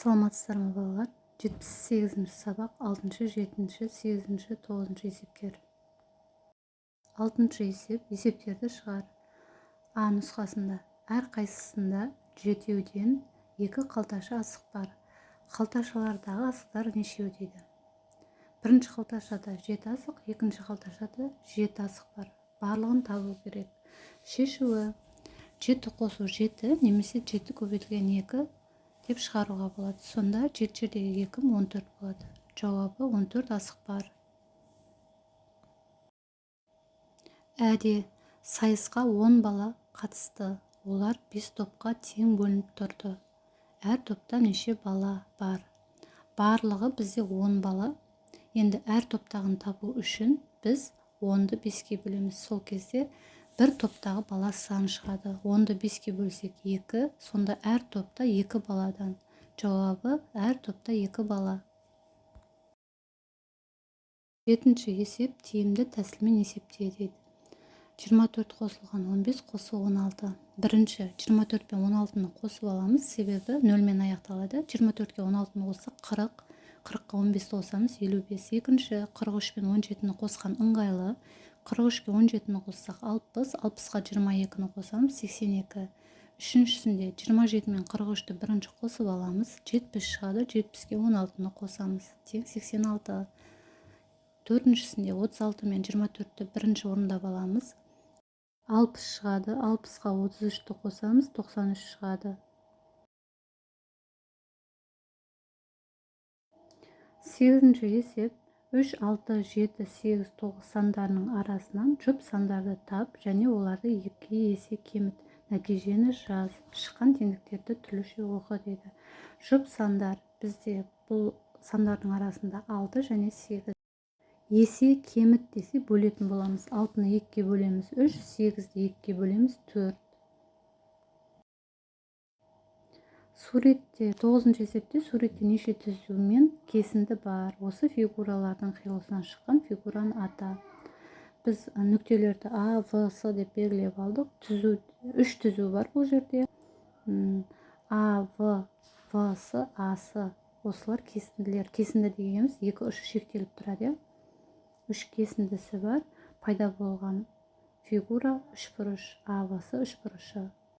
Саламатсыздар ма балалар? 78-ші сабақ 6-шы, 7-ші, 8-ші, 9-ші есептер. 6-шы есеп, есептерді шығар. А нұсқасында әр қайсысында жетеуден 2 қалташа асық бар. Қалташалардағы асықтар нешеу дейді. Бірінші қалташада 7 асық, екінші қалташада 7 асық бар. Барлығын табу керек. Шешуі 7 қосу 7 немесе 7 көбейтілген 2 деп шығаруға болады. Сонда 7 жердегі 2 14 болады. Жауабы 14 асық бар. Әде сайысқа 10 бала қатысты. Олар 5 топқа тең бөлініп тұрды. Әр топта неше бала бар? Барлығы бізде 10 бала. Енді әр топтағын табу үшін біз 10-ды 5-ке бөлеміз. Сол кезде бір топтағы бала саны шығады. 10-ды 5-ке бөлсек 2, сонда әр топта 2 баладан. Жауабы әр топта 2 бала. 7-ші есеп тиімді тәсілмен есепте дейді. 24 қосылған 15 қосы 16. Бірінші 24 пен 16-ны қосып аламыз, себебі 0-мен аяқталады. 24-ке 16-ны қоссақ 40, 40-қа 15-ті қосамыз 55. Екінші 43 пен 17-ні қосқан ыңғайлы. 43-ке 17-ні қоссақ 60, 60-қа 22-ні қосамыз 82. Үшіншісінде 27 мен 43-ті бірінші қосып аламыз, 70 шығады, 70-ке 16-ны қосамыз, тең 86. Төртіншісінде 36 мен 24-ті бірінші орындап аламыз, 60 шығады, 60-қа 33-ті қосамыз, 93 шығады. 8-ші есеп 3, 6, 7, 8, 9 сандарының арасынан жұп сандарды тап және оларды 2 есе кеміт. Нәтижені жаз. Шыққан теңдіктерді түрліше оқы дейді. Жұп сандар бізде бұл сандардың арасында 6 және 8. Есе кеміт десе бөлетін боламыз. 6-ны 2-ке бөлеміз 3, 8-ді 2-ке бөлеміз 4. Суретте 9-шы есепте суретте неше түзу мен кесінді бар. Осы фигуралардың қиылысынан шыққан фигураны ата. Біз нүктелерді А, В, С деп белгілеп алдық. 3 түзу бар бұл жерде. А, В, С, А, С. Осылар кесінділер. Кесінді дегеніміз 2 ұшы шектеліп тұрады. 3 кесіндісі бар. Пайда болған фигура үшбұрыш. А, В, С үшбұрышы.